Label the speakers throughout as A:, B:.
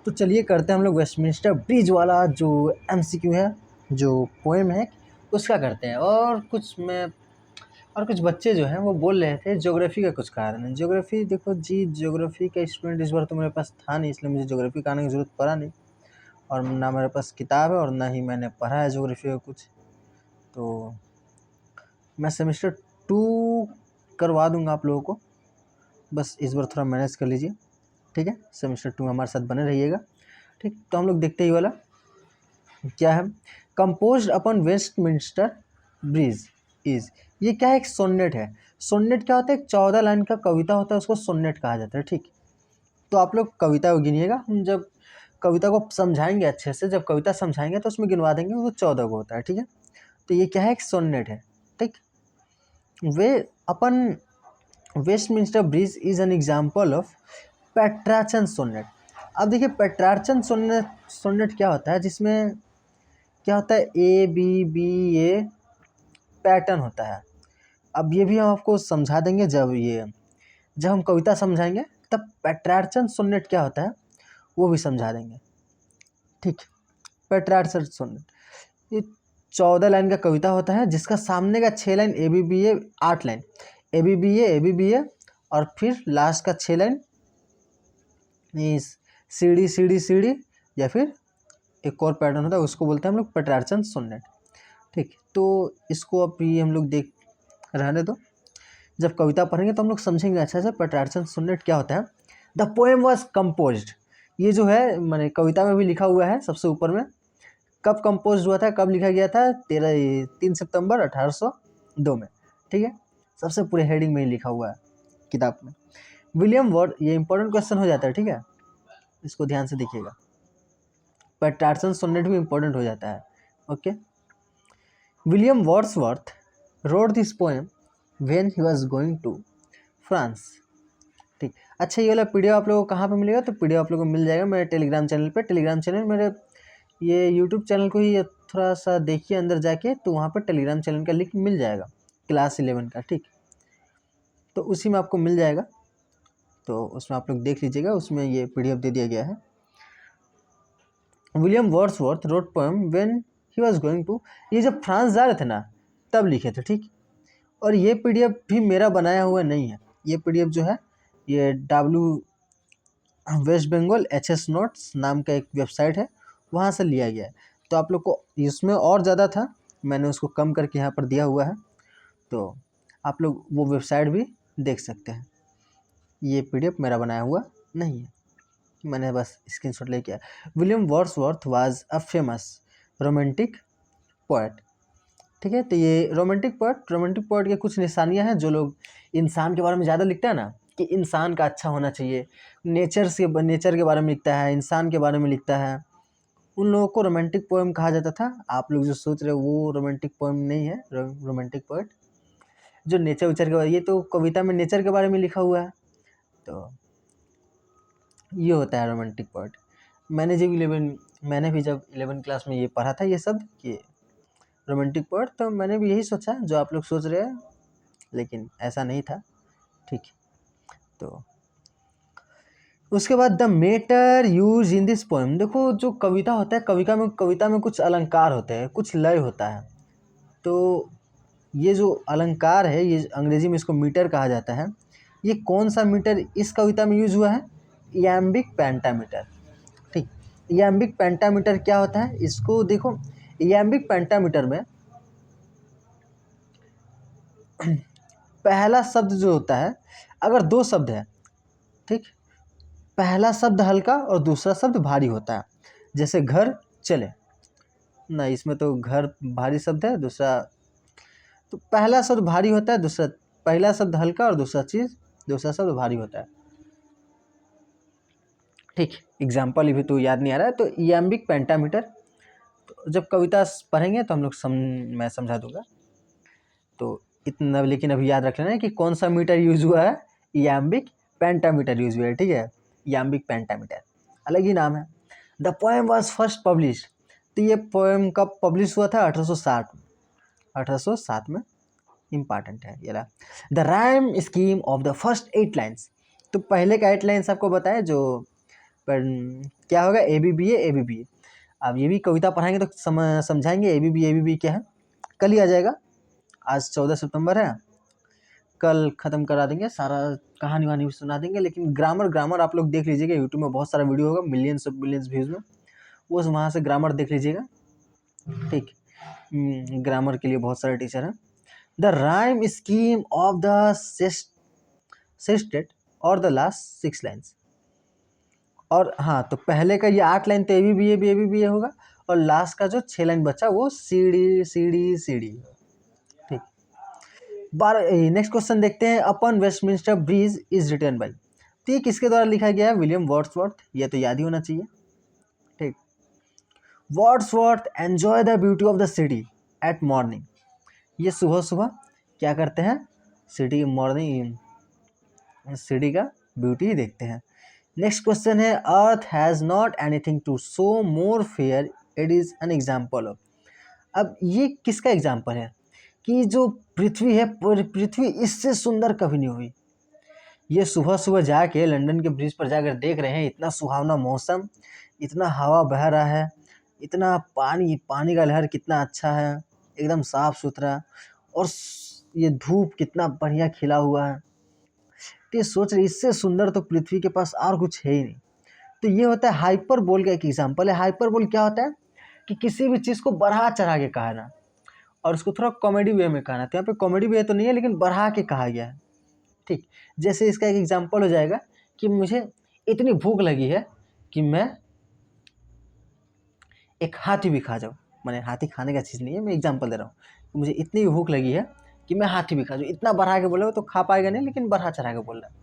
A: तो चलिए करते हैं हम लोग वेस्टमिंस्टर ब्रिज वाला जो एमसीक्यू है, जो पोएम है उसका करते हैं। और कुछ बच्चे जो हैं वो बोल रहे थे ज्योग्राफी का कुछ कारण है। ज्योग्राफी देखो जी, ज्योग्राफी का स्टूडेंट इस बार तो मेरे पास था नहीं, इसलिए मुझे ज्योग्राफी का आने की ज़रूरत पड़ा नहीं, और ना मेरे पास किताब है और ना ही मैंने पढ़ा है ज्योग्राफी का कुछ। तो मैं सेमेस्टर 2 करवा दूंगा आप लोगों को, बस इस बार थोड़ा मैनेज कर लीजिए, ठीक है। सेमेस्टर 2 हमारे साथ बने रहिएगा, ठीक। तो हम लोग देखते ही वाला क्या है, composed upon Westminster Bridge is, ये क्या है, एक सोनेट है। सोनेट क्या होता है, एक 14 लाइन का कविता होता है, उसको सोनेट कहा जाता है, ठीक। तो आप लोग कविता को गिनिएगा, हम जब कविता को समझाएंगे अच्छे से, जब कविता समझाएंगे तो उसमें गिनवा देंगे, वो 14 को होता है, ठीक है। तो ये क्या है, एक सोनेट है, ठीक। वे upon Westminster Bridge is an example of Petrarchan sonnet. अब देखिए पेट्रार्चन सोनेट क्या होता है, जिसमें क्या होता है, A B B A pattern होता है। अब ये भी हम आपको समझा देंगे, जब हम कविता समझाएंगे तब पेट्रार्चन सोनेट क्या होता है वो भी समझा देंगे, ठीक। पेट्रार्चन सोनेट ये 14 लाइन का कविता होता है, जिसका सामने का 6 line A B B A, 8 line A B B A और फिर लास्ट का 6 लाइन सीढ़ी सीढ़ी सीढ़ी, या फिर एक और पैटर्न होता है उसको बोलते हैं हम लोग पेट्रार्चन सोनेट, ठीक। तो इसको अब ये हम लोग देख रहने दो, जब कविता पढ़ेंगे तो हम लोग समझेंगे अच्छा से पेट्रार्चन सोनेट क्या होता है। द पोएम वॉज कंपोज्ड, ये जो है मैंने कविता में भी लिखा हुआ है सबसे ऊपर में, कब कंपोज हुआ था, कब लिखा गया था, 3 सितंबर 1802 में, ठीक है। सबसे पूरे हेडिंग में ही लिखा हुआ है किताब में। विलियम वर्ड, ये इंपॉर्टेंट क्वेश्चन हो जाता है, ठीक है, इसको ध्यान से देखिएगा, पेट्रार्चन सोनेट भी इंपॉर्टेंट हो जाता है, okay. William Wordsworth wrote this poem when he was going to France, ठीक। अच्छा, ये वाला पीडीएफ आप लोगों को कहाँ पे मिलेगा, तो पीडीएफ आप लोगों को मिल जाएगा मेरे टेलीग्राम चैनल पे। टेलीग्राम चैनल मेरे ये यूट्यूब चैनल को ही थोड़ा सा देखिए अंदर जाके, तो वहाँ पर टेलीग्राम चैनल का लिंक मिल जाएगा क्लास 11 का, ठीक। तो उसी में आपको मिल जाएगा, तो उसमें आप लोग देख लीजिएगा, उसमें ये पीडीएफ दे दिया गया है। William Wordsworth wrote poem when he was going to, ये जब फ्रांस जा रहे थे ना तब लिखे थे, ठीक। और ये पीडीएफ भी मेरा बनाया हुआ नहीं है, ये पीडीएफ जो है ये वेस्ट बंगाल HS नोट्स नाम का एक वेबसाइट है, वहाँ से लिया गया है। तो आप लोग को इसमें और ज़्यादा था, मैंने उसको कम करके यहाँ पर दिया हुआ है, तो आप लोग वो वेबसाइट भी देख सकते हैं। ये पीडीएफ मेरा बनाया हुआ नहीं है, मैंने बस स्क्रीनशॉट लेके आया। William Wordsworth was a famous romantic poet, ठीक है। तो ये रोमांटिक पोएट के कुछ निशानियाँ हैं, जो लोग इंसान के बारे में ज़्यादा लिखता है ना, कि इंसान का अच्छा होना चाहिए, नेचर के बारे में लिखता है, इंसान के बारे में लिखता है, उन लोगों को रोमांटिक पोएम कहा जाता था। आप लोग जो सोच रहे हो वो रोमांटिक पोएम नहीं है। रोमांटिक पोएट जो नेचर वेचर के बारे, ये तो कविता में नेचर के बारे में लिखा हुआ है, तो ये होता है रोमांटिक पोएट। मैंने भी जब 11 क्लास में ये पढ़ा था ये सब, कि रोमांटिक पोएट, तो मैंने भी यही सोचा जो आप लोग सोच रहे हैं, लेकिन ऐसा नहीं था, ठीक। तो उसके बाद the metre use in this poem, देखो जो कविता होता है, कविता में कुछ अलंकार होते हैं, कुछ लय होता है। तो ये जो अलंकार है, ये अंग्रेजी में इसको मीटर कहा जाता है। ये कौन सा मीटर इस कविता में यूज हुआ है, इयाम्बिक पेंटामीटर, ठीक। इयाम्बिक पेंटामीटर क्या होता है, इसको देखो, इयाम्बिक पेंटामीटर में पहला शब्द जो होता है, अगर 2 शब्द है, ठीक, पहला शब्द हल्का और दूसरा शब्द भारी होता है, जैसे घर चले ना, इसमें तो घर भारी शब्द है, दूसरा तो पहला शब्द भारी होता है, पहला शब्द हल्का और दूसरा शब्द भारी होता है, ठीक। एग्जाम्पल भी तो याद नहीं आ रहा है, तो इयाम्बिक पेंटामीटर, तो जब कविता पढ़ेंगे तो हम लोग मैं समझा दूंगा, तो इतना लेकिन अभी याद रख लेना है कि कौन सा मीटर यूज हुआ है, इयाम्बिक पेंटामीटर यूज हुआ है, ठीक है। इयाम्बिक पेंटामीटर अलग ही नाम है। The poem was first publish, तो ये पोएम कब पब्लिश हुआ था, 1860 में, इम्पॉर्टेंट है ये रहा। The rhyme scheme of the first 8 lines, तो पहले का 8 लाइन्स आपको बताया, जो पर क्या होगा, ABBA। अब ये भी कविता पढ़ाएंगे तो समझाएंगे ABBA क्या है। कल ही आ जाएगा, आज 14 सितंबर है, कल ख़त्म करा देंगे, सारा कहानी वहानी भी सुना देंगे। लेकिन ग्रामर आप लोग देख लीजिएगा, यूट्यूब में बहुत सारा वीडियो होगा, मिलियंस व्यूज़ में, वो वहाँ से ग्रामर देख लीजिएगा, ठीक। ग्रामर के लिए बहुत सारे टीचर हैं। The rhyme scheme of the sestet और द लास्ट 6 लाइन्स। और हाँ, तो पहले का ये 8 लाइन तो ABBA होगा, और लास्ट का जो 6 लाइन बचा वो CD। ठीक। नेक्स्ट क्वेश्चन देखते हैं। Upon Westminster Bridge is written by, तो ये किसके द्वारा लिखा गया है? William Wordsworth. ये तो याद ही होना चाहिए, ठीक। Wordsworth enjoy the beauty of the city at morning. ये सुबह सुबह क्या करते हैं? सिटी का ब्यूटी देखते हैं। नेक्स्ट क्वेश्चन है, earth has not anything to show more fair, it is an example of. अब ये किसका एग्जाम्पल है कि जो पृथ्वी है, पृथ्वी इससे सुंदर कभी नहीं हुई। ये सुबह सुबह जाके लंदन के ब्रिज पर जाकर देख रहे हैं, इतना सुहावना मौसम, इतना हवा बह रहा है, इतना पानी का लहर कितना अच्छा है, एकदम साफ सुथरा, और ये धूप कितना बढ़िया खिला हुआ है। तो ये सोच रहे इससे सुंदर तो पृथ्वी के पास और कुछ है ही नहीं। तो ये होता है हाइपरबोल का एक एग्जाम्पल है। हाइपरबोल क्या होता है कि किसी भी चीज़ को बढ़ा चढ़ा के कहना, और उसको थोड़ा कॉमेडी वे में कहना। तो यहाँ पे कॉमेडी वे तो नहीं है, लेकिन बढ़ा के कहा गया है, ठीक। जैसे इसका एक एग्जाम्पल हो जाएगा कि मुझे इतनी भूख लगी है कि मैं एक हाथी भी खा जाऊँ। मैंने हाथी खाने का चीज़ नहीं है, मैं एग्जाम्पल दे रहा हूँ कि मुझे इतनी भूख लगी है कि मैं हाथी भी खा जाऊँ। इतना बढ़ा के बोलेगा तो खा पाएगा नहीं, लेकिन बढ़ा चढ़ा के बोल रहा है,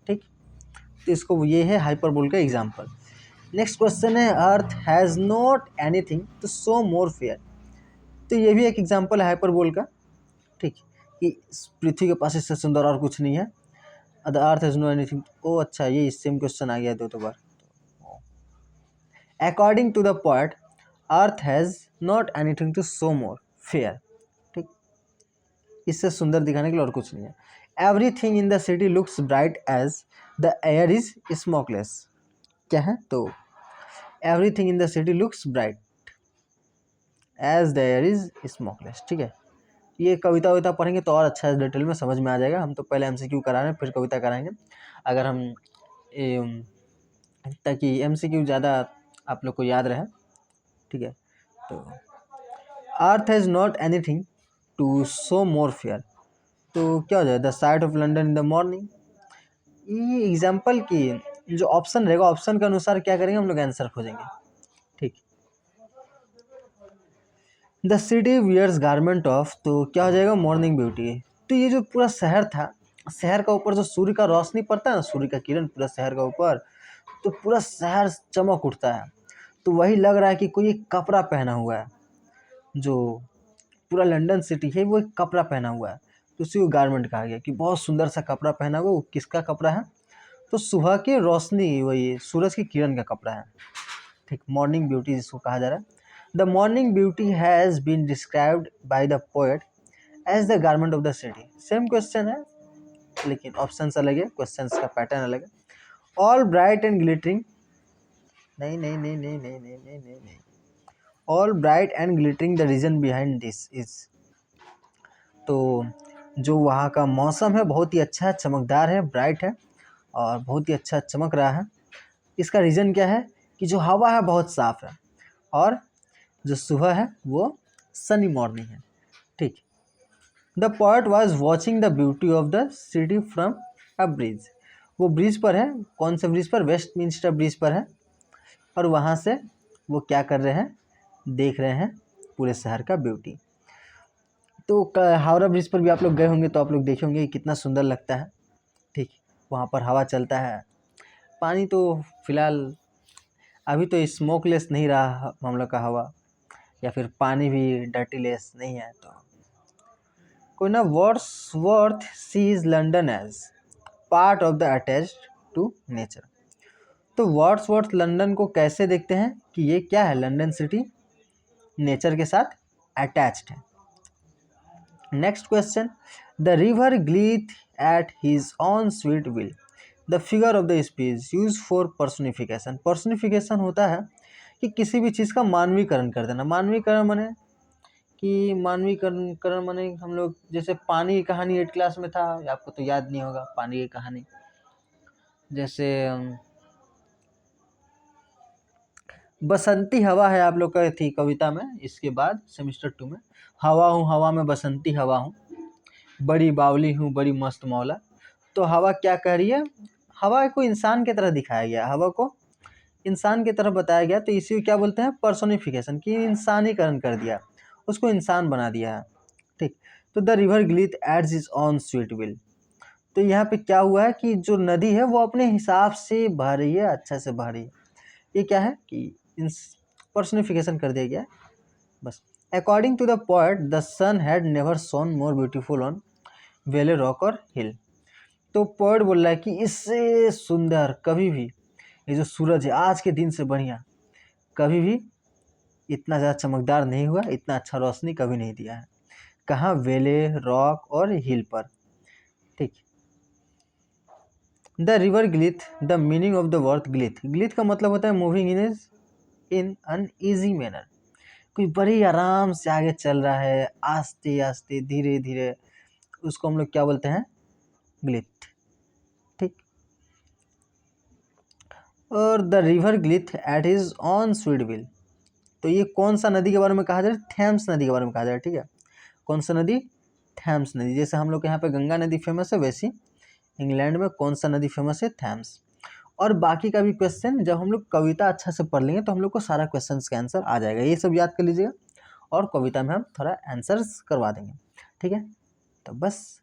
A: ठीक। तो इसको ये है हाइपरबोल का एग्जाम्पल। नेक्स्ट क्वेश्चन है, earth has not anything to show more fair. तो ये भी एक एग्जाम्पल है हाइपरबोल का, ठीक, कि पृथ्वी के पास इससे सुंदर और कुछ नहीं है। The earth has no anything. ओ अच्छा, ये सेम क्वेश्चन आ गया दो बार। According to the poet, earth has not anything to show more fair, ठीक, इससे सुंदर दिखाने के लिए और कुछ नहीं है। Everything in the city looks bright as the air is smokeless. क्या है? तो everything in the city looks bright as the air is smokeless, ठीक है। ये कविता वविता पढ़ेंगे तो और अच्छा डिटेल में समझ में आ जाएगा। हम तो पहले MCQ करा रहे हैं, फिर कविता कराएंगे, अगर हम ताकि MCQ ज़्यादा आप लोग को याद रहे, ठीक है। तो earth has not anything to show more fair, तो क्या हो जाए? The sight of London in the morning. ये एग्जाम्पल की जो ऑप्शन रहेगा, ऑप्शन के अनुसार क्या करेंगे हम लोग? आंसर खोजेंगे, ठीक। The city wears garment of, तो क्या हो जाएगा? Morning beauty. तो ये जो पूरा शहर था, शहर का ऊपर जो सूर्य का रोशनी पड़ता है ना, सूर्य का किरण पूरा शहर का ऊपर, तो पूरा शहर चमक उठता है। तो वही लग रहा है कि कोई एक कपड़ा पहना हुआ है, जो पूरा लंदन सिटी है वो एक कपड़ा पहना हुआ है, तो उसी को गारमेंट कहा गया कि बहुत सुंदर सा कपड़ा पहना हुआ। वो किसका कपड़ा है? तो सुबह की रोशनी, वही सूरज की किरण का कपड़ा है, ठीक। मॉर्निंग ब्यूटी जिसको कहा जा रहा है। The morning beauty has been described by the poet as the garment of the city. Same question है, लेकिन ऑप्शन अलग है, क्वेश्चन का पैटर्न अलग है। ऑल ब्राइट एंड ग्लिटरिंग, नहीं, all bright and glittering the reason behind this is. तो जो वहाँ का मौसम है बहुत ही अच्छा है, चमकदार है, ब्राइट है, और बहुत ही अच्छा चमक रहा है। इसका रीज़न क्या है? कि जो हवा है बहुत साफ़ है, और जो सुबह है वो सनी मॉर्निंग है, ठीक। The poet was watching the beauty of the city from a bridge. वो ब्रिज पर है, कौन से ब्रिज पर? वेस्टमिंस्टर ब्रिज पर है, और वहाँ से वो क्या कर रहे हैं? देख रहे हैं पूरे शहर का ब्यूटी। तो हावड़ा ब्रिज पर भी आप लोग गए होंगे, तो आप लोग देखे होंगे कितना सुंदर लगता है, ठीक। वहाँ पर हवा चलता है, पानी तो फिलहाल अभी तो स्मोकलेस नहीं रहा हम लोग का हवा, या फिर पानी भी डर्टीलेस नहीं है। तो कोई ना, Wordsworth sees London as part of the attached to nature. तो वर्ड्सवर्थ लंदन को कैसे देखते हैं कि ये क्या है? लंदन सिटी नेचर के साथ अटैच्ड है। Next question, the river glideth at his own sweet will. The figure of the speech use for personification. Personification होता है कि किसी भी चीज़ का मानवीकरण कर देना। मानवीकरण माने कि मानवीकरण माने हम लोग जैसे पानी की कहानी 8 क्लास में था, आपको तो याद नहीं होगा पानी की कहानी। जैसे बसंती हवा है आप लोग का थी कविता में, इसके बाद सेमिस्टर 2 में हवा हूँ हवा में बसंती हवा हूँ, बड़ी बावली हूँ बड़ी मस्त मौला। तो हवा क्या कह रही है? हवा को इंसान की तरह दिखाया गया, हवा को इंसान की तरह बताया गया, तो इसी को क्या बोलते हैं? पर्सोनिफिकेशन, कि इंसानीकरण कर दिया, उसको इंसान बना दिया है। ठीक। तो the river glideth at his own sweet will. तो यहाँ पे क्या हुआ है कि जो नदी है वो अपने हिसाब से बह रही है, अच्छा से बह रही है। ये क्या है कि पर्सनिफिकेशन कर दिया गया है बस। According to the poet the sun had never shone more beautiful on valley rock और हिल। तो पोएट बोल रहा है कि इससे सुंदर कभी भी ये जो सूरज है आज के दिन से बढ़िया कभी भी इतना ज़्यादा चमकदार नहीं हुआ, इतना अच्छा रोशनी कभी नहीं दिया है। कहाँ? वेले रॉक और हिल पर। ठीक। The river glideth, the meaning of the word glideth. Glideth का मतलब होता है moving in an easy manner, कोई बड़ी आराम से आगे चल रहा है, आस्ते आस्ते धीरे धीरे, उसको हम लोग क्या बोलते हैं? ग्लिथ। ठीक। और the river glideth at his own sweet will. तो ये कौन सा नदी के बारे में कहा जा रहा है? थेम्स नदी के बारे में कहा जा रहा है। ठीक है, कौन सा नदी? थेम्स नदी। जैसे हम लोग के यहाँ पे गंगा नदी फेमस है, वैसी इंग्लैंड में कौन सा नदी फेमस है? थेम्स। और बाकी का भी क्वेश्चन जब हम लोग कविता अच्छा से पढ़ लेंगे तो हम लोग को सारा क्वेश्चन का आंसर आ जाएगा, ये सब याद कर लीजिएगा, और कविता में हम थोड़ा आंसर्स करवा देंगे। ठीक है, तो बस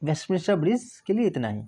A: वेस्टमिंस्टर ब्रिज के लिए इतना ही।